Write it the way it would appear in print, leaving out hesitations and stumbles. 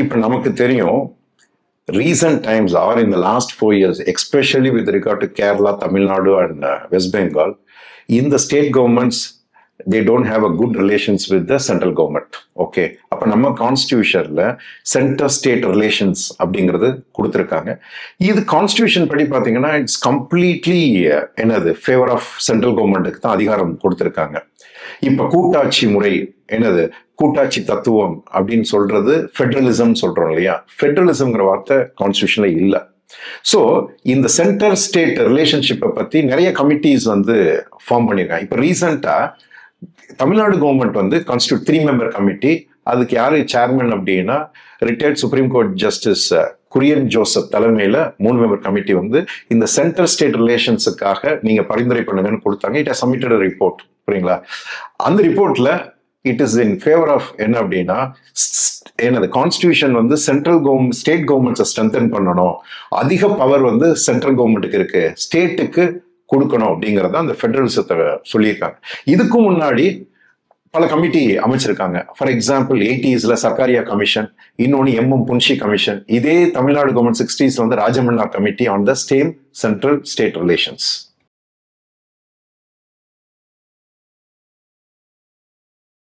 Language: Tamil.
இப்ப நமக்கு தெரியும் recent times or in the last 4 years, especially with regard to Kerala, Tamil Nadu and West Bengal, in the state governments, they don't have a good relations with the central government. Okay. அப்ப நம்ம கான்ஸ்டியூஷன்ல சென்டர் ஸ்டேட் ரிலேஷன்ஸ் அப்படிங்கிறது கொடுத்துருக்காங்க. இது கான்ஸ்டியூஷன் படி பார்த்தீங்கன்னா இட்ஸ் கம்ப்ளீட்லி என்னது ஃபேவர் ஆஃப் சென்ட்ரல் கவர்மெண்ட்டுக்கு தான் அதிகாரம் கொடுத்துருக்காங்க. இப்ப கூட்டாட்சி முறை என்னது கூட்டாட்சி தத்துவம் அப்படின்னு சொல்றது ஃபெடரலிசம் சொல்றோம் இல்லையா? ஃபெடரலிசம்ங்கிற வார்த்தை கான்ஸ்டியூஷன்ல இல்லை. ஸோ இந்த சென்டர் ஸ்டேட் ரிலேஷன்ஷிப்பை பத்தி நிறைய கமிட்டிஸ் வந்து ஃபார்ம் பண்ணியிருக்காங்க. இப்போ ரீசெண்டா தமிழ்நாடு கவர்மெண்ட் வந்து கான்ஸ்டியூட் 3 மெம்பர் கமிட்டி, அதுக்கு யாரு சேர்மன் அப்படின்னா retired Supreme Court Justice Kurian Joseph தலைமையில 3 மெம்பர் கமிட்டி வந்து இந்த சென்டர் ஸ்டேட் ரிலேஷன்ஸுக்காக நீங்க பரிந்துரை பண்ணுங்கன்னு கொடுத்தாங்க. It has submitted report. புரியுங்களா? அந்த ரிப்போர்ட்ல it is in favour of என்ன அப்படின்னா என்னது கான்ஸ்டியூஷன் வந்து சென்ட்ரல் கவர்மெண்ட் ஸ்டேட் கவர்மெண்ட்ஸை ஸ்ட்ரென்தன் பண்ணணும், அதிக பவர் வந்து சென்ட்ரல் கவர்மெண்ட்டுக்கு இருக்கு, ஸ்டேட்டுக்கு கொடுக்கணும் அப்படிங்கிறத அந்த ஃபெடரலிசத்தை சொல்லியிருக்காங்க. இதுக்கு முன்னாடி பல கமிட்டி அமைச்சிருக்காங்க. For example 80s Sarkaria commission, இன்னொன்று எம் புன்ஷி கமிஷன். இதே தமிழ்நாடு கவர்மெண்ட் 60s வந்து Rajamannar committee on the same central state relations.